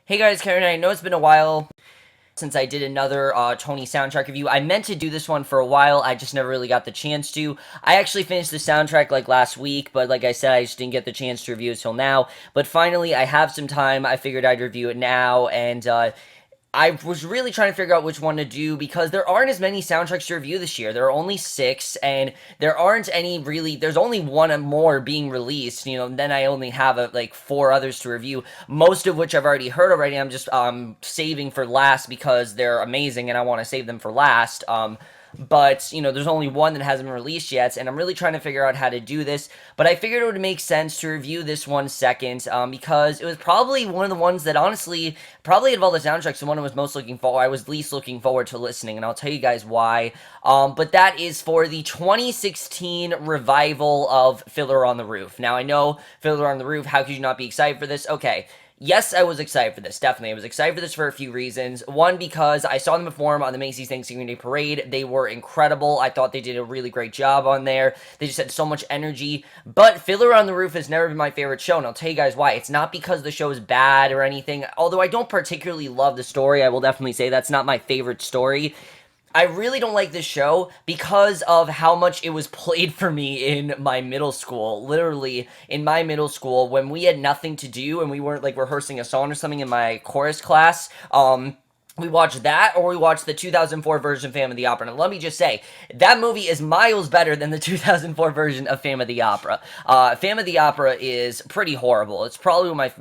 Hey guys, Karen, I know it's been a while since I did another Tony soundtrack review. I meant to do this one for a while, I just never really got the chance to. I actually finished the soundtrack like last week, but like I said, I just didn't get the chance to review it till now. But finally, I have some time, I figured I'd review it now, and I was really trying to figure out which one to do because there aren't as many soundtracks to review this year. There are only six, and there aren't any really. There's only one more being released. And then I only have like four others to review. Most of which I've already heard already. I'm just saving for last because they're amazing, and I want to save them for last. But there's only one that hasn't been released yet, and I'm really trying to figure out how to do this. But I figured it would make sense to review this one second, because it was probably one of the ones that, honestly, probably of all the soundtracks, the one I was most looking forward. I was least looking forward to listening, and I'll tell you guys why. But that is for the 2016 revival of Fiddler on the Roof. Now I know Fiddler on the Roof. How could you not be excited for this? Okay. Yes, I was excited for this, definitely. I was excited for this for a few reasons. One, because I saw them perform on the Macy's Thanksgiving Day Parade. They were incredible. I thought they did a really great job on there. They just had so much energy. But Fiddler on the Roof has never been my favorite show, and I'll tell you guys why. It's not because the show is bad or anything. Although I don't particularly love the story, I will definitely say that's not my favorite story. I really don't like this show because of how much it was played for me in my middle school. Literally, in my middle school, when we had nothing to do and we weren't like rehearsing a song or something in my chorus class, we watched that, or we watched the 2004 version of Phantom of the Opera. Now, let me just say, that movie is miles better than the 2004 version of Phantom of the Opera. Phantom of the Opera is pretty horrible. It's probably one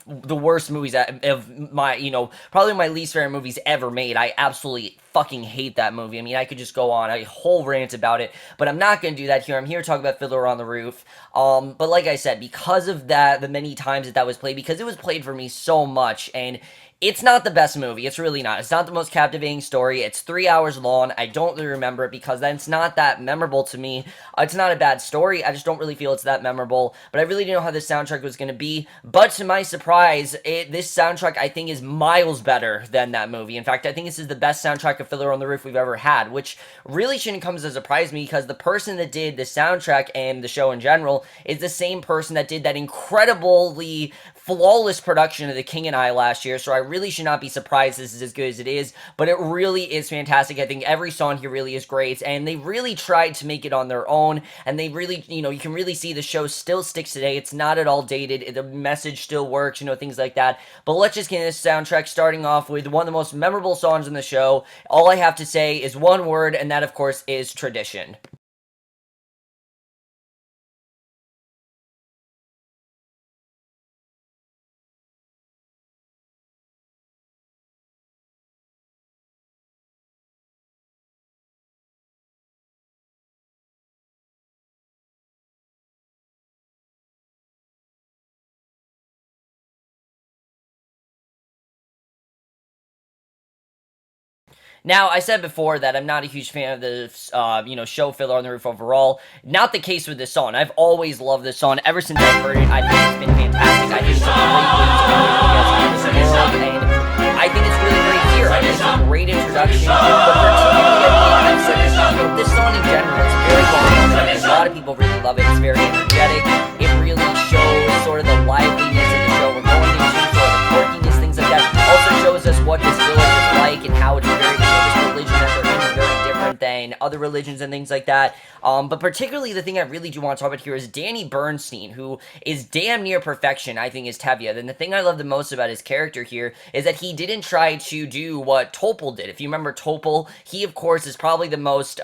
of the worst movies of my, probably my least favorite movies ever made. I absolutely fucking hate that movie. I mean, I could just go on a whole rant about it, but I'm not going to do that here. I'm here to talk about Fiddler on the Roof. But like I said, because of that, the many times that was played, because it was played for me so much, and it's not the best movie. It's really not. It's not the most captivating story. It's 3 hours long. I don't really remember it because then it's not that memorable to me. It's not a bad story. I just don't really feel it's that memorable. But I really didn't know how this soundtrack was going to be. But to my surprise, this soundtrack I think is miles better than that movie. In fact, I think this is the best soundtrack of Fiddler on the Roof we've ever had, which really shouldn't come as a surprise to me because the person that did the soundtrack and the show in general is the same person that did that incredibly flawless production of The King and I last year, so I really should not be surprised this is as good as it is, but it really is fantastic. I think every song here really is great, and they really tried to make it on their own, and they really, you can really see the show still sticks today. It's not at all dated. The message still works, things like that. But let's just get into this soundtrack, starting off with one of the most memorable songs in the show. All I have to say is one word, and that, of course, is tradition. Now, I said before that I'm not a huge fan of the, show Fiddler on the Roof overall. Not the case with this song. I've always loved this song. Ever since I've heard it, I think it's been fantastic. I think it's a great way to in the world, and I think it's really great here. I think it's a great introduction, but particularly, this song in general is very well known. I mean, a lot of people really love it. It's very energetic. It really shows sort of the liveliness of the show we're going into, sort of the quirkiness, things like that. Also shows us what this village is like and how it's very religion that they're in is very different than other religions and things like that. But particularly the thing I really do want to talk about here is Danny Bernstein, who is damn near perfection, I think, is Tevye. And the thing I love the most about his character here is that he didn't try to do what Topol did. If you remember Topol, he, of course, is probably the most,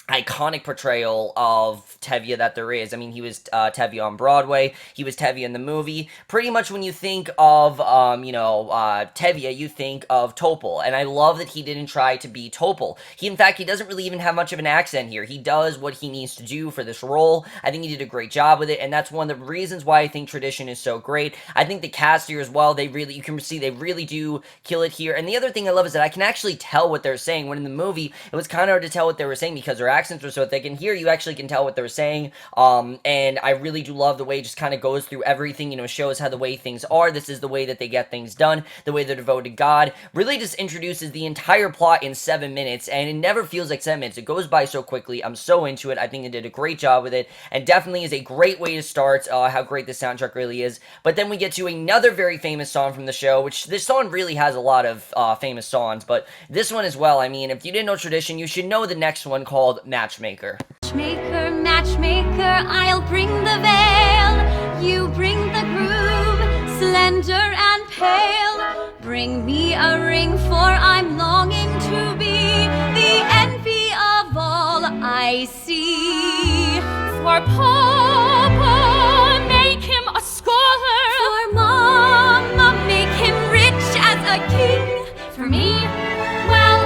iconic portrayal of Tevye that there is. I mean, he was Tevye on Broadway. He was Tevye in the movie. Pretty much when you think of, Tevye, you think of Topol. And I love that he didn't try to be Topol. In fact, he doesn't really even have much of an accent here. He does what he needs to do for this role. I think he did a great job with it, and that's one of the reasons why I think Tradition is so great. I think the cast here as well, you can see they really do kill it here. And the other thing I love is that I can actually tell what they're saying, when in the movie, it was kind of hard to tell what they were saying because their accents were so thick, and here you actually can tell what they're saying, and I really do love the way it just kind of goes through everything, shows how the way things are, this is the way that they get things done, the way they're devoted to God, really just introduces the entire plot in 7 minutes, and it never feels like 7 minutes. It goes by so quickly. I'm so into it. I think they did a great job with it, and definitely is a great way to start how great the soundtrack really is. But then we get to another very famous song from the show, which this song really has a lot of famous songs, but this one as well. I mean, if you didn't know tradition, you should know the next one called Matchmaker. Matchmaker, matchmaker, I'll bring the veil, you bring the groom, slender and pale. Bring me a ring, for I'm longing to be the envy of all I see. For Papa, make him a scholar. For Mama, make him rich as a king. For me, well,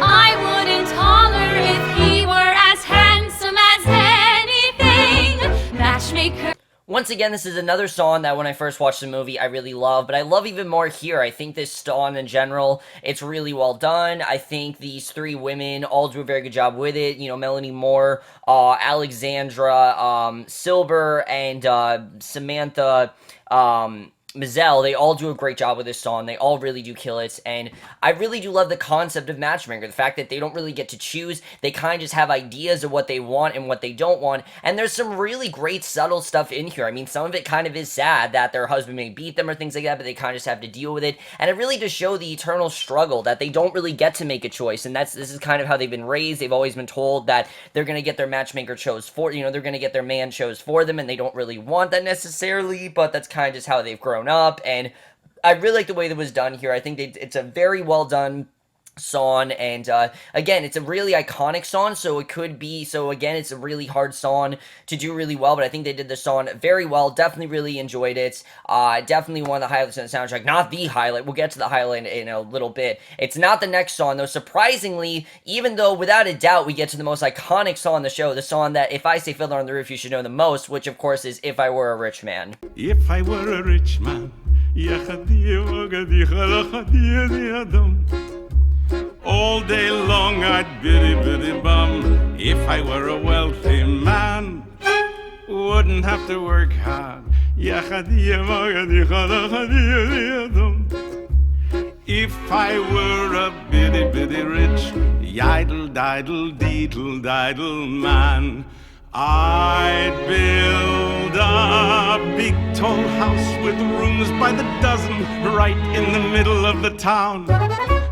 I wouldn't holler if he were as handsome as anything. Matchmaker. Once again, this is another song that when I first watched the movie, I really love, but I love even more here. I think this song in general, it's really well done. I think these three women all do a very good job with it. Melanie Moore, Alexandra Silber, and Samantha Mazel, they all do a great job with this song. They all really do kill it, and I really do love the concept of Matchmaker, the fact that they don't really get to choose. They kind of just have ideas of what they want and what they don't want, and there's some really great subtle stuff in here. I mean, some of it kind of is sad that their husband may beat them or things like that, but they kind of just have to deal with it, and it really does show the eternal struggle that they don't really get to make a choice, and this is kind of how they've been raised. They've always been told that they're going to get their matchmaker chose for, they're going to get their man chose for them, and they don't really want that necessarily, but that's kind of just how they've grown up, and I really like the way that was done here. I think it's a very well done song, and again, it's a really iconic song, so again, it's a really hard song to do really well, but I think they did the song very well. Definitely really enjoyed it. Definitely one of the highlights in the soundtrack. Not the highlight, we'll get to the highlight in a little bit. It's not the next song, though, surprisingly, even though without a doubt we get to the most iconic song on the show, the song that if I say Fiddler on the Roof you should know the most, which of course is If I Were a Rich Man. If I were a rich man, all day long I'd biddy bum. If I were a wealthy man, wouldn't have to work hard. If I were a biddy rich, yiddle diddle deedle diddle man, I'd build a big tall house with rooms by the dozen right in the middle of the town.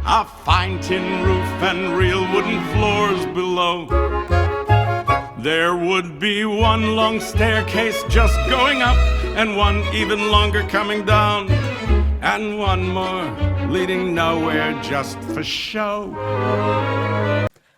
A fine tin roof and real wooden floors below. There would be one long staircase just going up, and one even longer coming down, and one more leading nowhere just for show.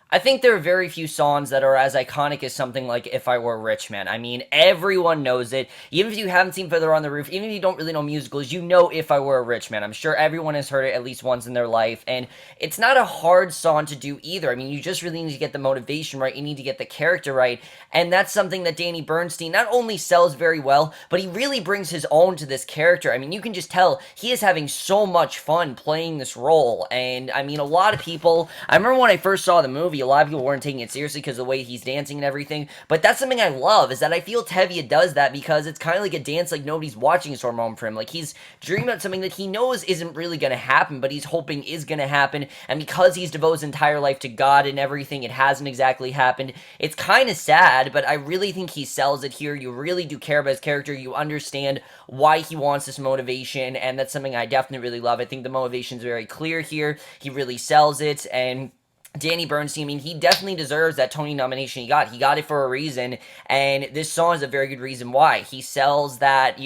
I think there are very few songs that are as iconic as something like If I Were a Rich Man. I mean, everyone knows it. Even if you haven't seen Fiddler on the Roof, even if you don't really know musicals, you know If I Were a Rich Man. I'm sure everyone has heard it at least once in their life, and it's not a hard song to do either. I mean, you just really need to get the motivation right, you need to get the character right, and that's something that Danny Bernstein not only sells very well, but he really brings his own to this character. I mean, you can just tell he is having so much fun playing this role, and I mean, a lot of people, I remember when I first saw the movie, a lot of people weren't taking it seriously because of the way he's dancing and everything, but that's something I love, is that I feel Tevye does that because it's kind of like a dance like nobody's watching sort of moment for him. Like, he's dreaming about something that he knows isn't really going to happen, but he's hoping is going to happen, and because he's devoted his entire life to God and everything, it hasn't exactly happened. It's kind of sad, but I really think he sells it here. You really do care about his character, you understand why he wants this motivation, and that's something I definitely really love. I think the motivation is very clear here. He really sells it, and Danny Bernstein, I mean, he definitely deserves that Tony nomination he got. He got it for a reason, and this song is a very good reason why. He sells that,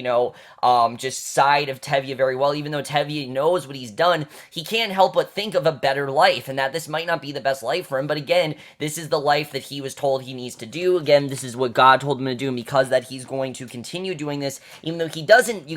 just side of Tevye very well. Even though Tevye knows what he's done, he can't help but think of a better life, and that this might not be the best life for him, but again, this is the life that he was told he needs to do. Again, this is what God told him to do, and because that he's going to continue doing this, even though he doesn't,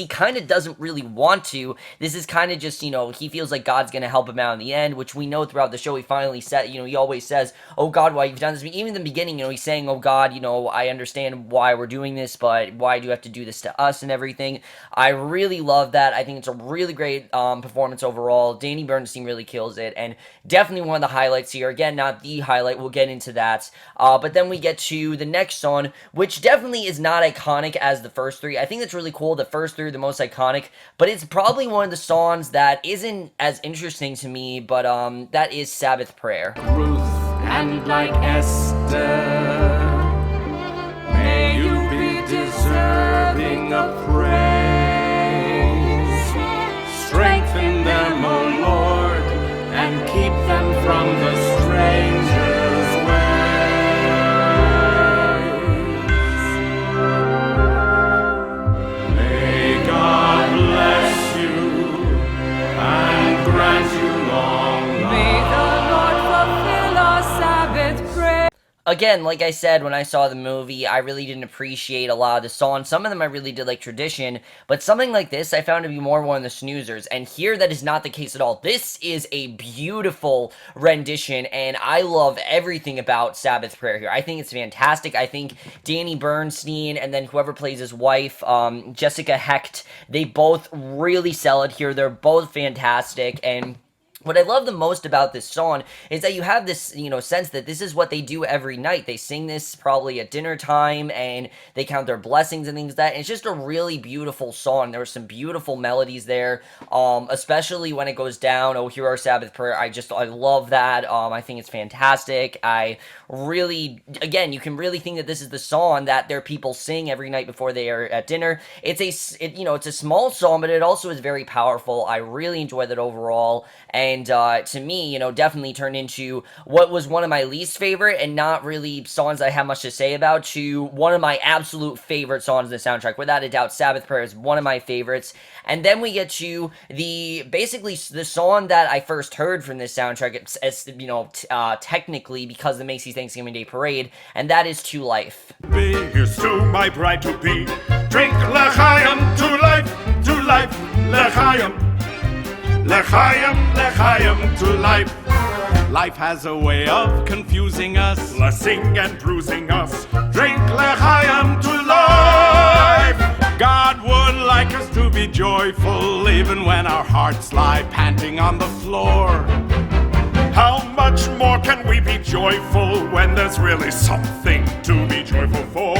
kind of doesn't really want to. This is kind of just, he feels like God's going to help him out in the end, which we know throughout the show he finally said, he always says, "Oh God, why you've done this?" Even in the beginning, he's saying, "Oh God, I understand why we're doing this, but why do you have to do this to us and everything?" I really love that. I think it's a really great performance overall. Danny Bernstein really kills it, and definitely one of the highlights here. Again, not the highlight. We'll get into that. But then we get to the next song, which definitely is not iconic as the first three. I think it's really cool. The first three are the most iconic, but it's probably one of the songs that isn't as interesting to me, but that is Sabbath Prayer. Ruth, and like Esther, may you be deserving of praise. Strengthen them, O Lord, and keep them from the stranger's ways. May God bless you and grant you long life. May the Lord fulfill our Sabbath prayer. Again, like I said, when I saw the movie, I really didn't appreciate a lot of the songs. Some of them I really did like tradition, but something like this I found to be more one of the snoozers, and here that is not the case at all. This is a beautiful rendition, and I love everything about Sabbath Prayer here. I think it's fantastic. I think Danny Bernstein and then whoever plays his wife, Jessica Hecht, they both really sell it here. They're both fantastic, and what I love the most about this song is that you have this, sense that this is what they do every night. They sing this probably at dinner time, and they count their blessings and things like that. And it's just a really beautiful song. There were some beautiful melodies there, especially when it goes down, "Oh, hear our Sabbath prayer." I love that. I think it's fantastic. I really, again, you can really think that this is the song that their people sing every night before they are at dinner. It's a small song, but it also is very powerful. I really enjoy that overall. And to me, definitely turned into what was one of my least favorite and not really songs I have much to say about to one of my absolute favorite songs in the soundtrack. Without a doubt, Sabbath Prayer is one of my favorites. And then we get to basically the song that I first heard from this soundtrack, technically because of the Macy's Thanksgiving Day Parade, and that is To Life. Here's to my bride to be. Drink l'chaim to life, l'chaim. L'chaim, l'chaim to life. Life has a way of confusing us, blessing and bruising us. Drink l'chaim to life. God would like us to be joyful, even when our hearts lie panting on the floor. How much more can we be joyful when there's really something to be joyful for?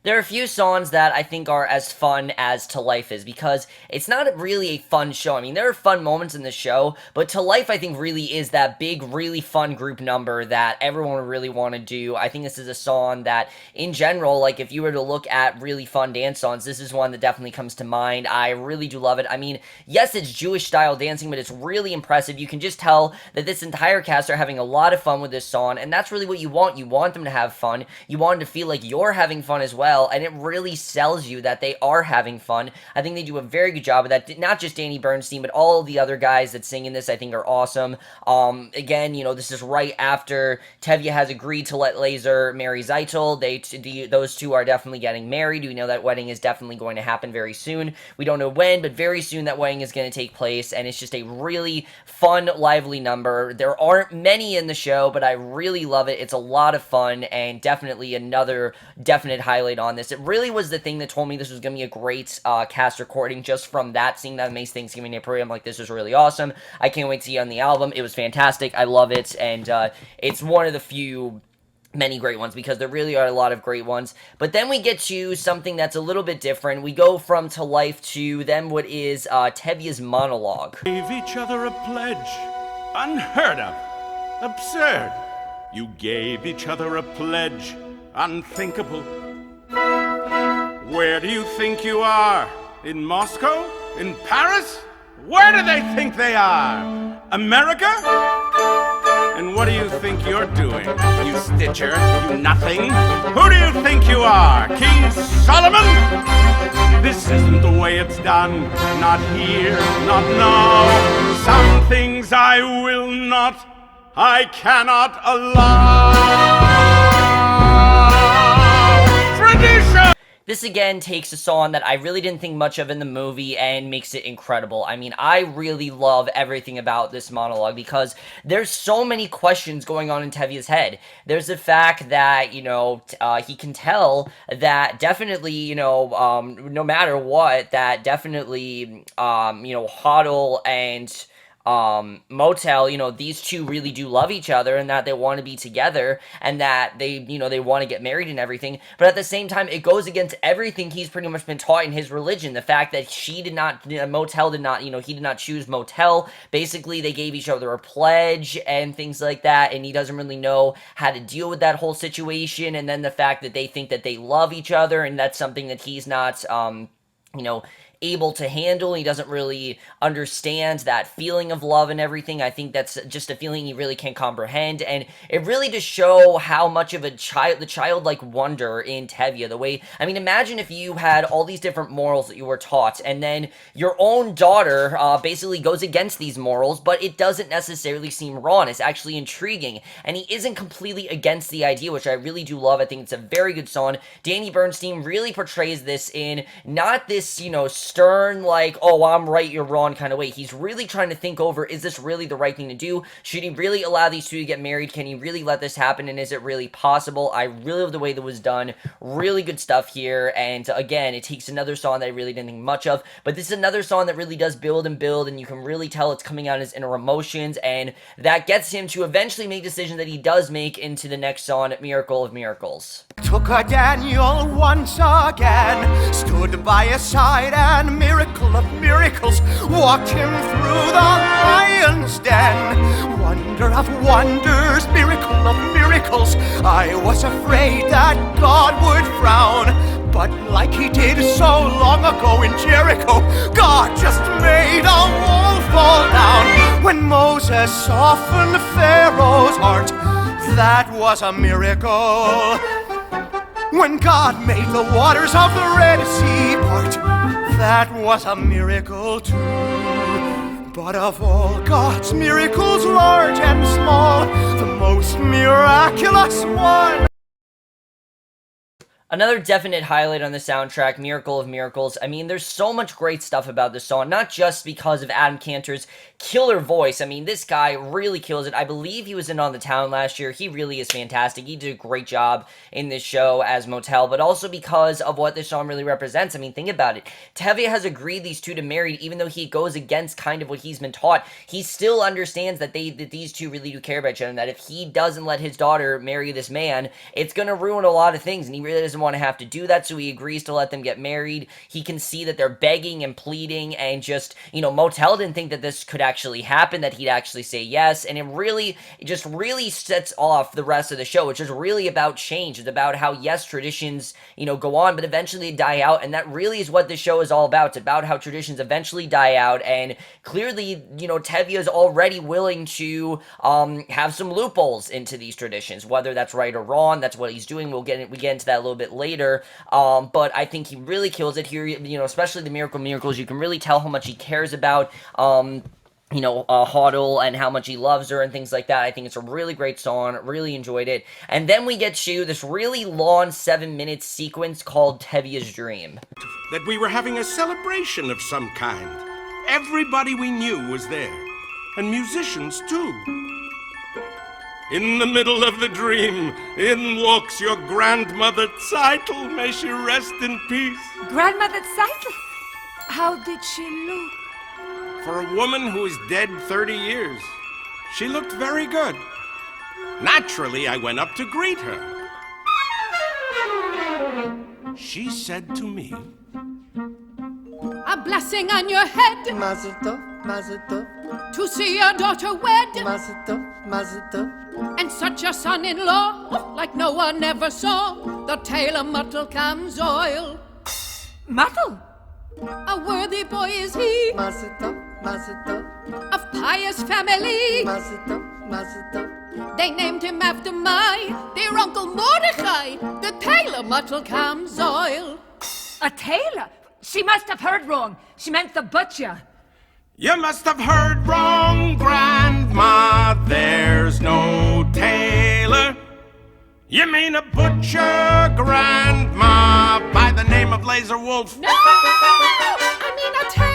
There are a few songs that I think are as fun as To Life is, because it's not really a fun show. I mean, there are fun moments in the show, but To Life, I think, really is that big, really fun group number that everyone would really want to do. I think this is a song that, in general, like, if you were to look at really fun dance songs, this is one that definitely comes to mind. I really do love it. I mean, yes, it's Jewish-style dancing, but it's really impressive. You can just tell that this entire cast are having a lot of fun with this song, and that's really what you want. You want them to have fun. You want them to feel like you're having fun as well, and it really sells you that they are having fun. I think they do a very good job of that. Not just Danny Bernstein, but all of the other guys that sing in this, I think, are awesome. Again, this is right after Tevye has agreed to let Laser marry Zeitel. Those two are definitely getting married. We know that wedding is definitely going to happen very soon. We don't know when, but very soon that wedding is going to take place, and it's just a really fun, lively number. There aren't many in the show, but I really love it. It's a lot of fun, and definitely another definite highlight on this. It really was the thing that told me this was going to be a great cast recording, just from that, seeing that Macy's Thanksgiving Day Parade. I'm like, this is really awesome. I can't wait to see it on the album. It was fantastic. I love it, and it's one of the many great ones, because there really are a lot of great ones. But then we get to something that's a little bit different. We go from To Life to then what is Tevye's Monologue. Gave each other a pledge. Unheard of. Absurd. You gave each other a pledge. Unthinkable. Where do you think you are? In Moscow? In Paris? Where do they think they are? America? And what do you think you're doing, you Stitcher, you nothing? Who do you think you are, King Solomon? This isn't the way it's done. Not here, not now. Some things I will not, I cannot allow. Tradition! this again takes a song that I really didn't think much of in the movie and makes it incredible. I mean, I really love everything about this monologue because there's so many questions going on in Tevye's head. There's the fact that, you know, he can tell that definitely, you know, no matter what, that definitely, you know, Hodl and Motel, you know, these two really do love each other and that they want to be together and that they, you know, they want to get married and everything. But at the same time, it goes against everything he's pretty much been taught in his religion. The fact that Motel did not, you know, he did not choose Motel. Basically, they gave each other a pledge and things like that, and he doesn't really know how to deal with that whole situation. And then the fact that they think that they love each other, and that's something that he's not, you know, able to handle. He doesn't really understand that feeling of love and everything. I think that's just a feeling he really can't comprehend, and it really does show how much of a the childlike wonder in Tevye. The way, I mean, imagine if you had all these different morals that you were taught, and then your own daughter basically goes against these morals, but it doesn't necessarily seem wrong. It's actually intriguing, and he isn't completely against the idea, which I really do love. I think it's a very good song. Danny Bernstein really portrays this in not this, you know, stern, like, oh, I'm right, you're wrong kind of way. He's really trying to think over, is this really the right thing to do? Should he really allow these two to get married? Can he really let this happen? And is it really possible? I really love the way that was done. Really good stuff here. And again, it takes another song that I really didn't think much of, but this is another song that really does build and build, and you can really tell it's coming out of his inner emotions, and that gets him to eventually make decisions that he does make into the next song, Miracle of Miracles. Took a Daniel once again, stood by his side, and miracle of miracles walked him through the lion's den. Wonder of wonders, miracle of miracles, I was afraid that God would frown, but like he did so long ago in Jericho, God just made a wall fall down. When Moses softened Pharaoh's heart, that was a miracle. When God made the waters of the Red Sea part, that was a miracle too. But of all God's miracles, large and small, the most miraculous one. Another definite highlight on the soundtrack, Miracle of Miracles. I mean, there's so much great stuff about this song, not just because of Adam Cantor's killer voice. I mean, this guy really kills it. I believe he was in On the Town last year. He really is fantastic. He did a great job in this show as Motel, but also because of what this song really represents. I mean, think about it. Tevye has agreed these two to marry, even though he goes against kind of what he's been taught. He still understands that these two really do care about each other, and that if he doesn't let his daughter marry this man, it's going to ruin a lot of things, and he really doesn't want to have to do that, so he agrees to let them get married. He can see that they're begging and pleading, and just, you know, Motel didn't think that this could actually happen, that he'd actually say yes, and it just really sets off the rest of the show, which is really about change. It's about how, yes, traditions, you know, go on, but eventually they die out, and that really is what this show is all about. It's about how traditions eventually die out, and clearly, you know, Tevye is already willing to have some loopholes into these traditions, whether that's right or wrong. That's what he's doing. We get into that a little bit later, but I think he really kills it here, you know, especially the Miracles. You can really tell how much he cares about, you know, Hodl and how much he loves her and things like that. I think it's a really great song. Really enjoyed it. And then we get to this really long 7-minute sequence called Tevye's Dream. That we were having a celebration of some kind. Everybody we knew was there, and musicians too. In the middle of the dream, in walks your grandmother Zeitel, may she rest in peace. Grandmother Zeitel? How did she look? For a woman who is dead 30 years, she looked very good. Naturally, I went up to greet her. She said to me, "A blessing on your head, Mazel tov, mazel tov, to see your daughter wed, mazel tov, mazel tov. and such a son-in-law, like no one ever saw. The tale of Muttle comes oil. Muttle? A worthy boy is he, Mazel tov, mazel tov, of pious family. mazel tov, mazel tov. They named him after my dear Uncle Mordecai. The tale of Muttle comes oil. A tailor? She must have heard wrong. She meant the butcher. "You must have heard wrong, Grandma. There's no tailor. You mean a butcher, Grandma." by the name of Laser Wolf. No! I mean a tailor.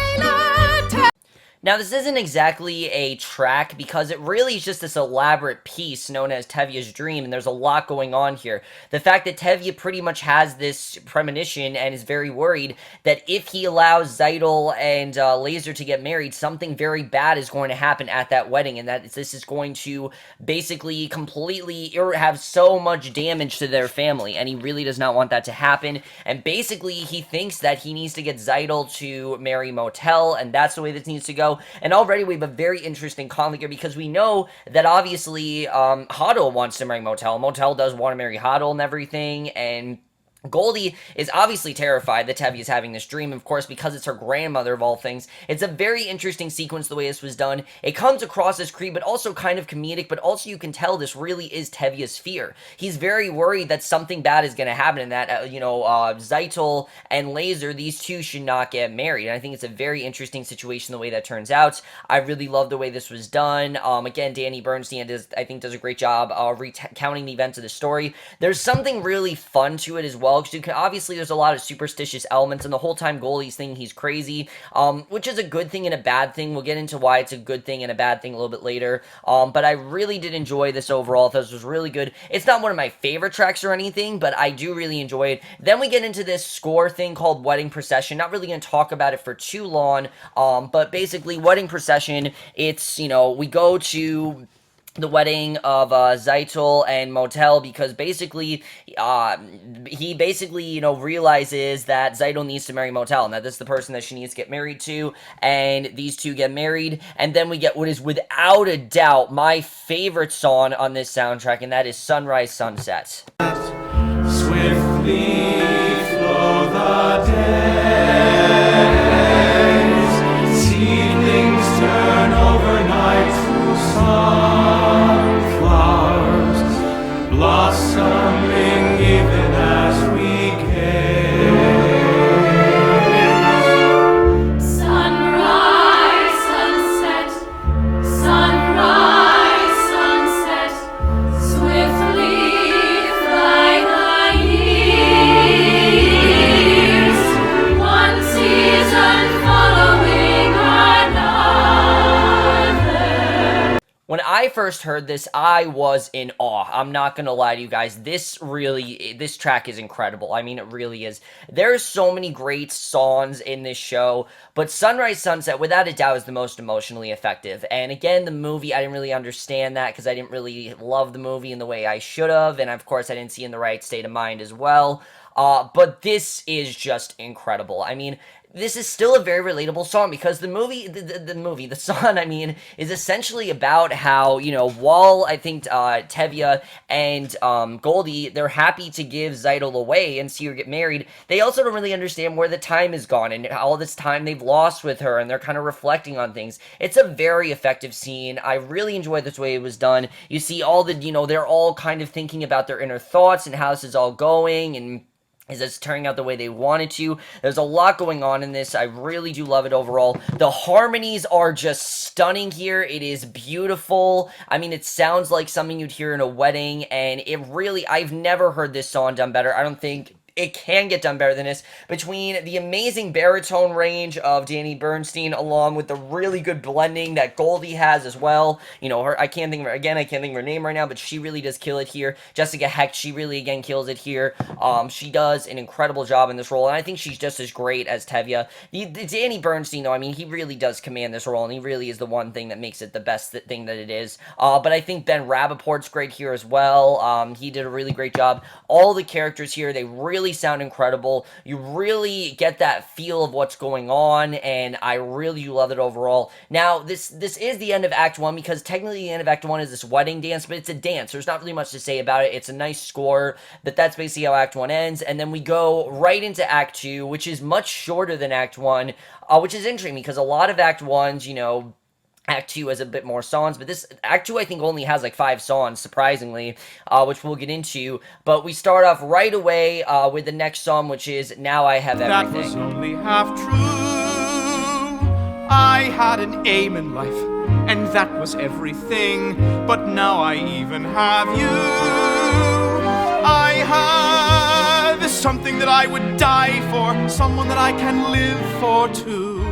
Now, this isn't exactly a track because it really is just this elaborate piece known as Tevye's Dream, and there's a lot going on here. The fact that Tevye pretty much has this premonition and is very worried that if he allows Zeidel and Laser to get married, something very bad is going to happen at that wedding, and that this is going to basically completely have so much damage to their family, and he really does not want that to happen. And basically, he thinks that he needs to get Zeidel to marry Motel, and that's the way this needs to go. And already we have a very interesting conflict here because we know that obviously Hodel wants to marry Motel. Motel does want to marry Hodel and everything, and Goldie is obviously terrified that Tevye is having this dream, of course, because it's her grandmother of all things. It's a very interesting sequence the way this was done. It comes across as creepy, but also kind of comedic, but also you can tell this really is Tevye's fear. He's very worried that something bad is going to happen and that, Zeitel and Laser, these two should not get married. And I think it's a very interesting situation the way that turns out. I really love the way this was done. Again, Danny Bernstein does a great job recounting the events of the story. There's something really fun to it as well. Because obviously there's a lot of superstitious elements, and the whole time Goldie's thinking he's crazy, which is a good thing and a bad thing. We'll get into why it's a good thing and a bad thing a little bit later, but I really did enjoy this overall. This was really good. It's not one of my favorite tracks or anything, but I do really enjoy it. Then we get into this score thing called Wedding Procession. Not really going to talk about it for too long, but basically Wedding Procession, it's, we go to the wedding of Zeitel and Motel because basically he realizes that Zeitel needs to marry Motel and that this is the person that she needs to get married to, and these two get married, and then we get what is without a doubt my favorite song on this soundtrack, and that is Sunrise Sunset. Swiftly flow the days, seedlings turn overnight to sunflowers, blossoming even as we gaze. Sunrise, sunset, sunrise, sunset, swiftly fly the years, one season following another. When I first heard this, I was in awe. I'm not gonna lie to you guys. This track is incredible. I mean, it really is. There's so many great songs in this show, but Sunrise Sunset, without a doubt, is the most emotionally effective. And again, the movie, I didn't really understand that because I didn't really love the movie in the way I should have, and of course, I didn't see it in the right state of mind as well. But this is just incredible. I mean, this is still a very relatable song because the song, I mean, is essentially about how, while I think Tevye and Goldie, they're happy to give Zeitel away and see her get married, they also don't really understand where the time is gone and all this time they've lost with her, and they're kind of reflecting on things. It's a very effective scene. I really enjoyed this way it was done. You see all the, they're all kind of thinking about their inner thoughts and how this is all going, and is this turning out the way they wanted to. There's a lot going on in this. I really do love it overall. The harmonies are just stunning here. It is beautiful. I mean, it sounds like something you'd hear in a wedding, and it really, I've never heard this song done better. I don't think it can get done better than this. Between the amazing baritone range of Danny Bernstein, along with the really good blending that Goldie has as well. I can't think of her name right now, but she really does kill it here. Jessica Hecht, she really, again, kills it here. She does an incredible job in this role, and I think she's just as great as Tevye. Danny Bernstein, though, I mean, he really does command this role, and he really is the one thing that makes it the best thing that it is. But I think Ben Rappaport's great here as well. He did a really great job. All the characters here, they really sound incredible. You really get that feel of what's going on, and I really love it overall. Now, this is the end of Act 1, because technically the end of Act 1 is this wedding dance, but it's a dance. There's not really much to say about it. It's a nice score, but that's basically how Act 1 ends, and then we go right into Act 2, which is much shorter than Act 1, which is interesting, because a lot of Act 1s, Act 2 has a bit more songs, but this Act 2 I think only has like 5 songs, surprisingly, which we'll get into. But we start off right away with the next song, which is Now I Have Everything. That was only half true. I had an aim in life, and that was everything. But now I even have you. I have something that I would die for, someone that I can live for too.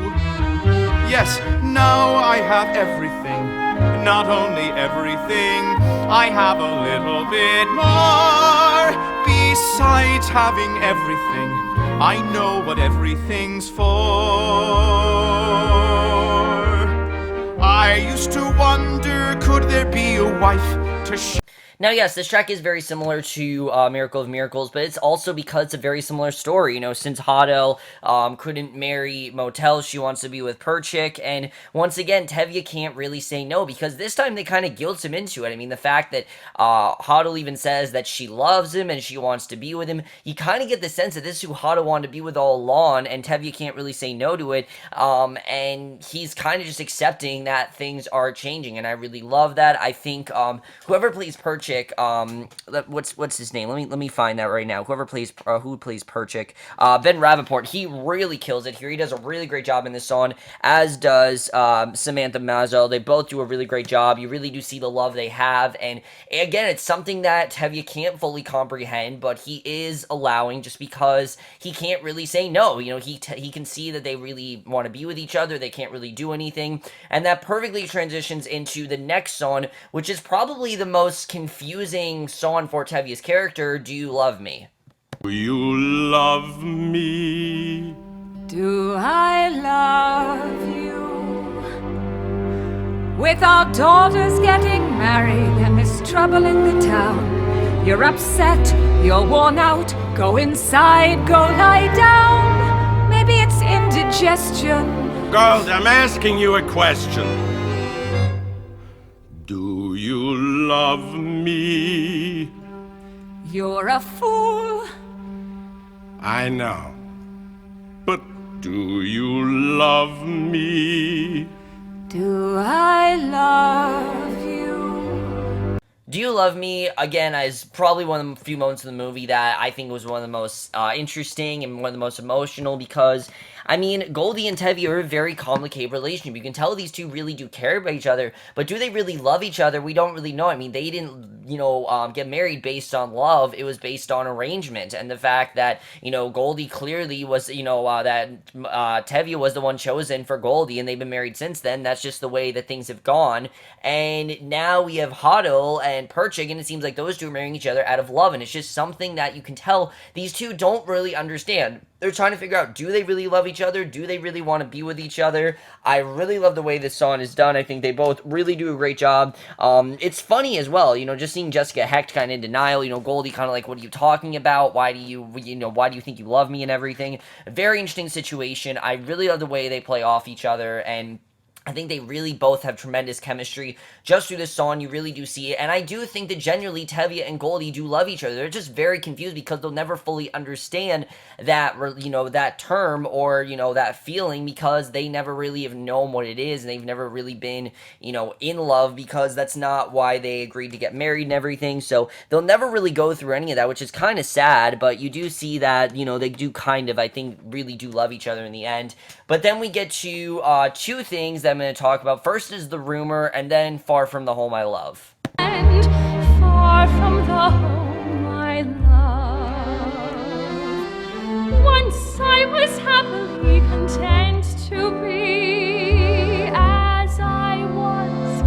Yes, now I have everything, not only everything, I have a little bit more. Besides having everything, I know what everything's for. I used to wonder, could there be a wife to Now, yes, this track is very similar to Miracle of Miracles, but it's also because it's a very similar story. You know, since Hadel couldn't marry Motel, she wants to be with Perchik, and once again, Tevye can't really say no, because this time they kind of guilt him into it. I mean, the fact that Hadel even says that she loves him and she wants to be with him, you kind of get the sense that this is who Hadel wanted to be with all along, and Tevye can't really say no to it, and he's kind of just accepting that things are changing, and I really love that. I think whoever plays Perchik, what's his name? Let me find that right now. Who plays Perchik? Ben Rappaport. He really kills it here. He does a really great job in this song, as does Samantha Mazel. They both do a really great job. You really do see the love they have, and again, it's something that Tevye can't fully comprehend, but he is allowing, just because he can't really say no. You know, he can see that they really want to be with each other. They can't really do anything, and that perfectly transitions into the next song, which is probably the most confusing song for Tevye's character, Do You Love Me? Do you love me? Do I love you? With our daughters getting married and there's trouble in the town, you're upset, you're worn out, go inside, go lie down. Maybe it's indigestion. Gold, I'm asking you a question. Do you love me? You're a fool. I know. But do you love me? Do I love you? Do You Love Me, again, is probably one of the few moments in the movie that I think was one of the most interesting and one of the most emotional, because I mean, Goldie and Tevye are a very complicated relationship. You can tell these two really do care about each other, but do they really love each other? We don't really know. I mean, they didn't, get married based on love. It was based on arrangement, and the fact that, Goldie clearly was, that Tevye was the one chosen for Goldie, and they've been married since then. That's just the way that things have gone, and now we have Hadel and Perchik, and it seems like those two are marrying each other out of love, and it's just something that you can tell these two don't really understand. They're trying to figure out, do they really love each other? Do they really want to be with each other? I really love the way this song is done. I think they both really do a great job. It's funny as well, just seeing Jessica Hecht kind of in denial, Goldie kind of like, what are you talking about? Why do you think you love me and everything? A very interesting situation. I really love the way they play off each other, and I think they really both have tremendous chemistry. Just through this song, you really do see it. And I do think that generally Tevye and Goldie do love each other. They're just very confused because they'll never fully understand that, that term or, that feeling, because they never really have known what it is. And they've never really been, in love, because that's not why they agreed to get married and everything. So they'll never really go through any of that, which is kind of sad. But you do see that, they do kind of, I think, really do love each other in the end. But then we get to two things that I'm going to talk about. First is The Rumor, and then Far From the Home I Love. And far from the home I love, once I was happily content to be as I was,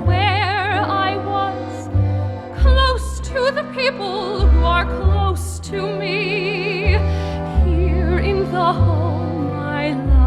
where I was, close to the people who are close to me, here in the home I love.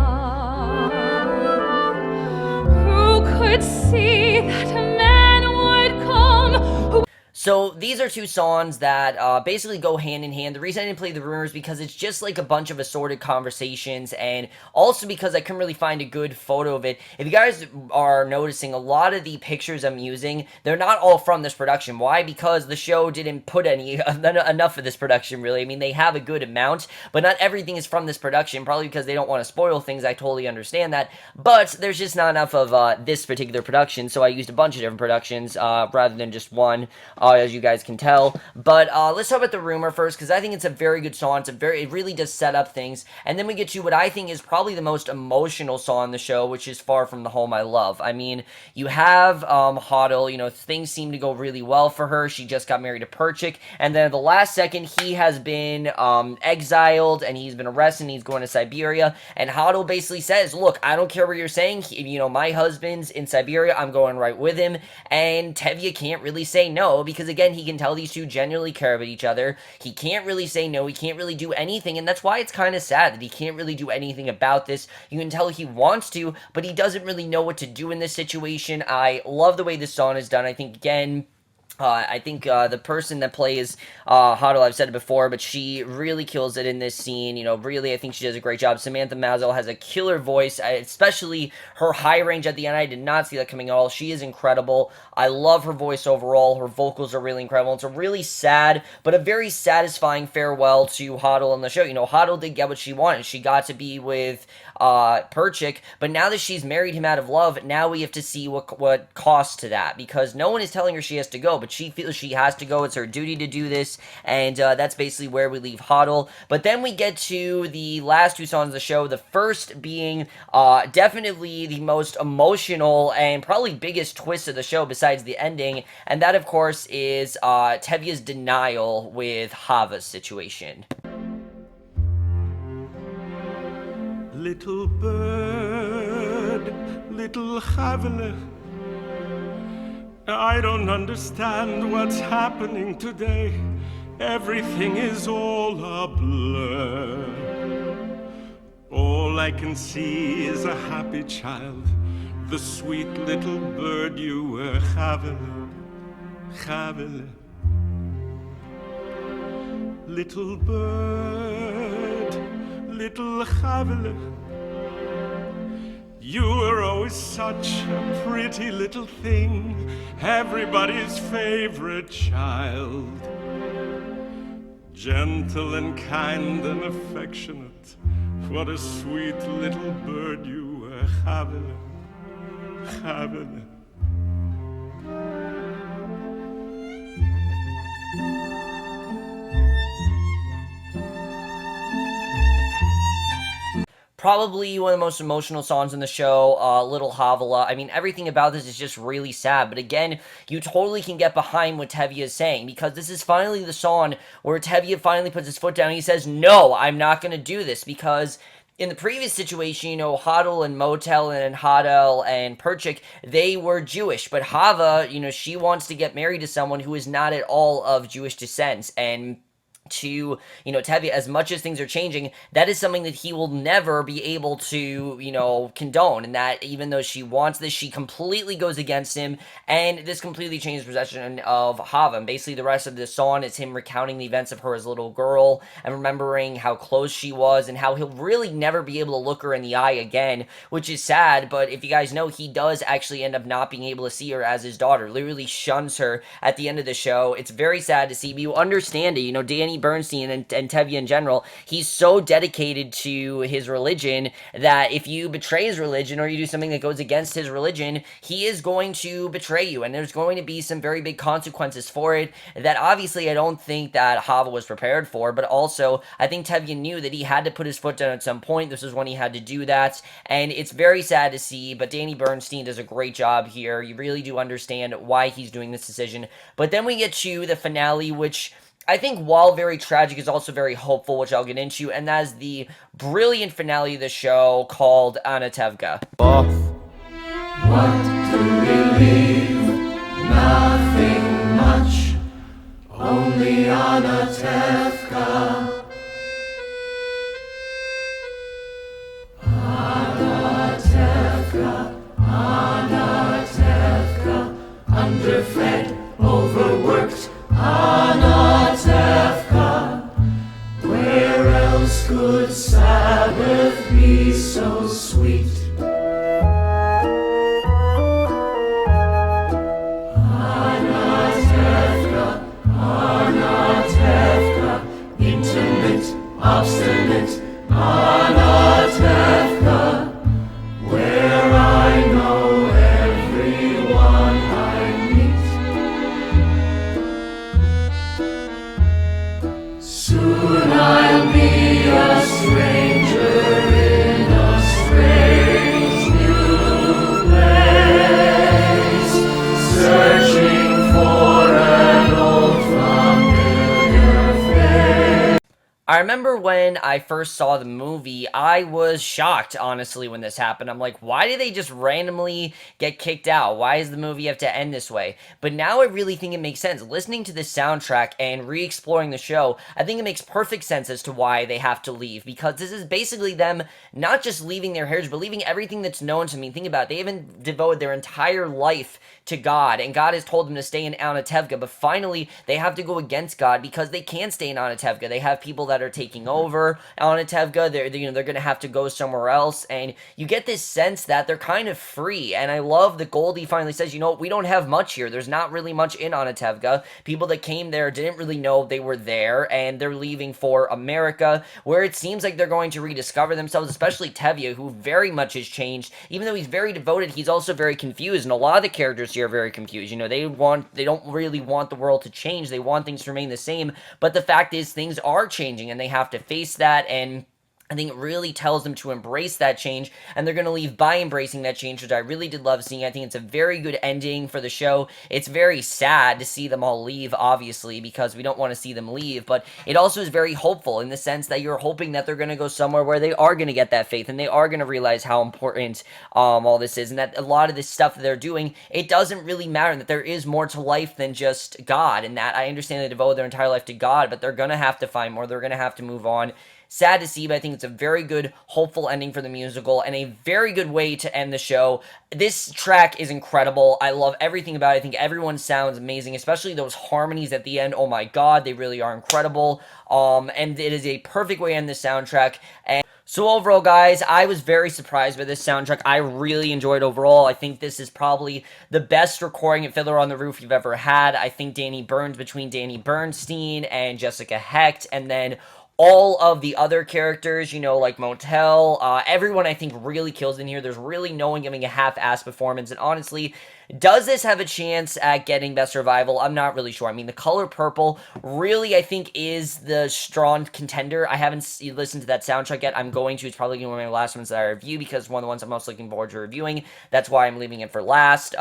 Who could see that a man would come who... So these are two songs that basically go hand in hand. The reason I didn't play The Rumor is because it's just like a bunch of assorted conversations, and also because I couldn't really find a good photo of it. If you guys are noticing, a lot of the pictures I'm using, they're not all from this production. Why? Because the show didn't put enough of this production, really. I mean, they have a good amount, but not everything is from this production, probably because they don't want to spoil things. I totally understand that, but there's just not enough of this particular production, so I used a bunch of different productions rather than just one. as you guys can tell. But let's talk about the rumor first, because I think it's a very good song. It really does set up things. And then we get to what I think is probably the most emotional song on the show, which is Far From the Home I Love. I mean, you have Hodel, things seem to go really well for her. She just got married to Perchik, and then at the last second, he has been exiled, and he's been arrested, and he's going to Siberia, and Hodel basically says, look, I don't care what you're saying, my husband's in Siberia, I'm going right with him, and Tevye can't really say no, because again, he can tell these two genuinely care about each other. He can't really say no, he can't really do anything, and that's why it's kind of sad that he can't really do anything about this. You can tell he wants to, but he doesn't really know what to do in this situation. I love the way this song is done. I think, again, the person that plays Hodel, I've said it before, but she really kills it in this scene. Really, I think she does a great job. Samantha Mazel has a killer voice, especially her high range at the end. I did not see that coming at all. She is incredible. I love her voice overall. Her vocals are really incredible. It's a really sad, but a very satisfying farewell to Hodel on the show. Hodel did get what she wanted. She got to be with Perchik, but now that she's married him out of love, now we have to see what costs to that, because no one is telling her she has to go, but she feels she has to go. It's her duty to do this, and that's basically where we leave Hodel. But then we get to the last two songs of the show, the first being definitely the most emotional and probably biggest twist of the show besides the ending, and that, of course, is Tevye's denial with Chavah's situation. Little bird, little Chavah, I don't understand what's happening today. Everything is all a blur. All I can see is a happy child, the sweet little bird you were, Chavah, Chavah. Little bird, little Chavah, you were always such a pretty little thing, everybody's favorite child. Gentle and kind and affectionate, what a sweet little bird you were, Chavah, Chavah. Probably one of the most emotional songs in the show, Little Havilah. I mean, everything about this is just really sad, but again, you totally can get behind what Tevye is saying, because this is finally the song where Tevye finally puts his foot down and he says, no, I'm not going to do this, because in the previous situation, Hodel and Motel and Hodel and Perchik, they were Jewish, but Chavah, she wants to get married to someone who is not at all of Jewish descent, and to, Tevye, as much as things are changing, that is something that he will never be able to, condone, and that even though she wants this, she completely goes against him, and this completely changes perception of Chavah. And basically the rest of the song is him recounting the events of her as a little girl, and remembering how close she was, and how he'll really never be able to look her in the eye again, which is sad. But if you guys know, he does actually end up not being able to see her as his daughter, literally shuns her at the end of the show. It's very sad to see, but you understand it. Danny Bernstein and Tevye in general, he's so dedicated to his religion that if you betray his religion or you do something that goes against his religion, he is going to betray you, and there's going to be some very big consequences for it that obviously I don't think that Chavah was prepared for, but also I think Tevye knew that he had to put his foot down at some point. This was when he had to do that, and it's very sad to see, but Danny Bernstein does a great job here. You really do understand why he's doing this decision. But then we get to the finale, which I think, while very tragic, is also very hopeful, which I'll get into, and that is the brilliant finale of the show called Anatevka. What to believe? Nothing much, only Anatevka. Anatevka, Anatevka, underfed, overworked, Anatevka, where else could Sabbath be so sweet? I remember when I first saw the movie, I was shocked, honestly, when this happened. I'm like, why did they just randomly get kicked out? Why does the movie have to end this way? But now I really think it makes sense. Listening to the soundtrack and re-exploring the show, I think it makes perfect sense as to why they have to leave, because this is basically them not just leaving their heritage, but leaving everything that's known to me. Think about it. They even devoted their entire life to God, and God has told them to stay in Anatevka, but finally they have to go against God because they can't stay in Anatevka. They have people that are taking over Anatevka. They're going to have to go somewhere else, and you get this sense that they're kind of free. And I love that Goldie finally says, we don't have much here. There's not really much in Anatevka. People that came there didn't really know they were there, and they're leaving for America, where it seems like they're going to rediscover themselves, especially Tevye, who very much has changed. Even though he's very devoted, he's also very confused, and a lot of the characters here are very confused. They don't really want the world to change. They want things to remain the same, but the fact is things are changing, and they have to face that, and I think it really tells them to embrace that change, and they're going to leave by embracing that change, which I really did love seeing. I think it's a very good ending for the show. It's very sad to see them all leave, obviously, because we don't want to see them leave, but it also is very hopeful in the sense that you're hoping that they're going to go somewhere where they are going to get that faith, and they are going to realize how important all this is, and that a lot of this stuff that they're doing, it doesn't really matter, and that there is more to life than just God, and that I understand they devote their entire life to God, but they're going to have to find more. They're going to have to move on. Sad to see, but I think it's a very good, hopeful ending for the musical, and a very good way to end the show. This track is incredible. I love everything about it. I think everyone sounds amazing, especially those harmonies at the end. Oh my god, they really are incredible. And it is a perfect way to end the soundtrack. And so overall, guys, I was very surprised by this soundtrack. I really enjoyed it overall. I think this is probably the best recording of Fiddler on the Roof you've ever had. I think between Danny Bernstein and Jessica Hecht, and then all of the other characters, like Motel, everyone I think really kills in here. There's really no one giving a half-assed performance, and honestly, does this have a chance at getting Best Revival? I'm not really sure. I mean, The Color Purple really, I think, is the strong contender. I haven't listened to that soundtrack yet. I'm going to. It's probably going to be one of my last ones that I review, because it's one of the ones I'm most looking forward to reviewing. That's why I'm leaving it for last.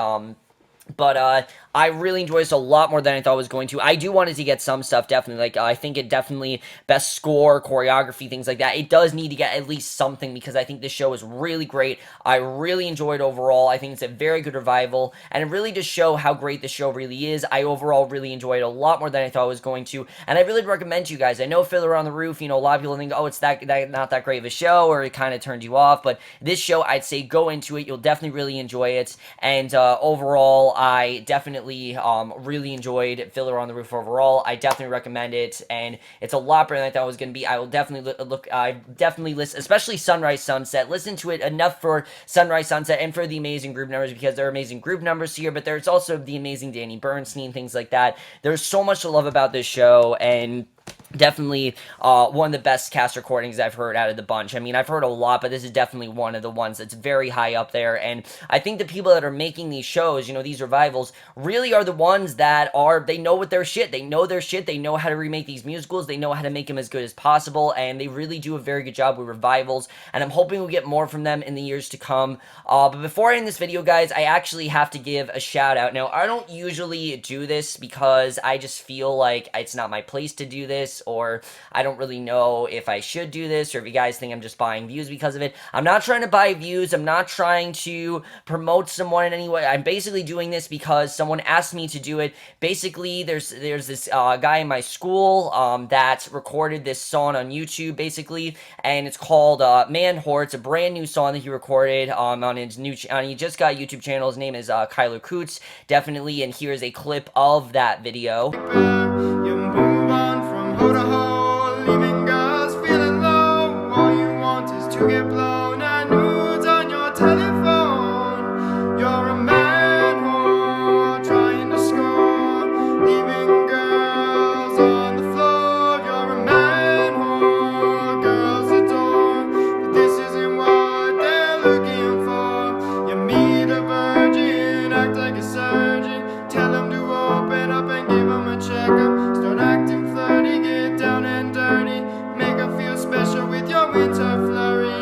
But I really enjoyed this a lot more than I thought I was going to. I do want it to get some stuff, definitely. I think it definitely, best score, choreography, things like that. It does need to get at least something, because I think this show is really great. I really enjoyed it overall. I think it's a very good revival, and it really does show how great the show really is. I overall really enjoyed it a lot more than I thought I was going to, and I really recommend to you guys. I know Fiddler on the Roof, a lot of people think, oh, it's not that great of a show, or it kind of turned you off, but this show, I'd say go into it. You'll definitely really enjoy it, and overall, I definitely really enjoyed Fiddler on the Roof overall. I definitely recommend it, and it's a lot better than I thought it was going to be. I will definitely definitely listen, especially Sunrise Sunset. Listen to it enough for Sunrise Sunset and for the amazing group numbers, because there are amazing group numbers here, but there's also the amazing Danny Bernstein, things like that. There's so much to love about this show, and definitely one of the best cast recordings I've heard out of the bunch. I mean, I've heard a lot, but this is definitely one of the ones that's very high up there, and I think the people that are making these shows, these revivals, really are the ones that they know what their shit. They know their shit. They know how to remake these musicals. They know how to make them as good as possible, and they really do a very good job with revivals, and I'm hoping we'll get more from them in the years to come. But before I end this video, guys, I actually have to give a shout out. Now, I don't usually do this because I just feel like it's not my place to do this, or I don't really know if I should do this, or if you guys think I'm just buying views because of it. I'm not trying to buy views. I'm not trying to promote someone in any way. I'm basically doing this because someone asked me to do it. Basically, there's this guy in my school that recorded this song on YouTube, basically, and it's called Man Whore. It's a brand new song that he recorded on his he just got a YouTube channel. His name is Kyler Coots, definitely, and here's a clip of that video. You move on from hoe to hoe, leaving girls feeling low. All you want is to get blown and nudes on your telephone. You're a man whore trying to score, leaving girls on the floor. You're a man whore, girls adore, but this isn't what they're looking for. You meet a virgin, act like a surgeon, tell them to open up and give them a checkup. Start acting flirty, get down and dirty, make her feel special with your winter flurry.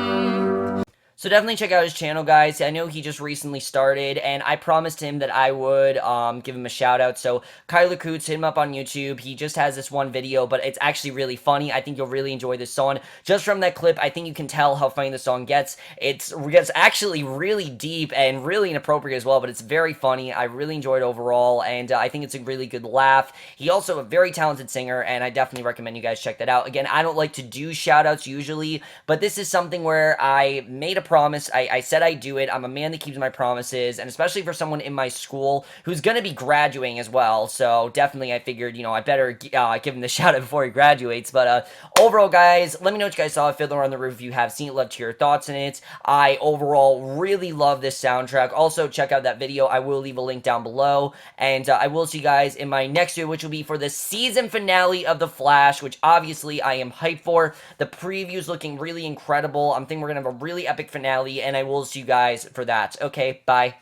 So definitely check out his channel, guys. I know he just recently started, and I promised him that I would give him a shout out. So Kyler Coots, hit him up on YouTube. He just has this one video, but it's actually really funny. I think you'll really enjoy this song. Just from that clip, I think you can tell how funny the song gets. It gets actually really deep and really inappropriate as well, but it's very funny. I really enjoyed it overall, and I think it's a really good laugh. He also a very talented singer, and I definitely recommend you guys check that out. Again, I don't like to do shout outs usually, but this is something where I made a promise. I said I'd do it. I'm a man that keeps my promises, and especially for someone in my school who's going to be graduating as well. So definitely I figured, you know, I better give him the shout out before he graduates. But overall, guys, let me know what you guys saw of Fiddler on the Roof. If you have seen it, love to hear your thoughts in it. I overall really love this soundtrack. Also, check out that video. I will leave a link down below. And I will see you guys in my next video, which will be for the season finale of The Flash, which obviously I am hyped for. The preview's looking really incredible. I'm thinking we're going to have a really epic finale, and I will see you guys for that. Okay, bye.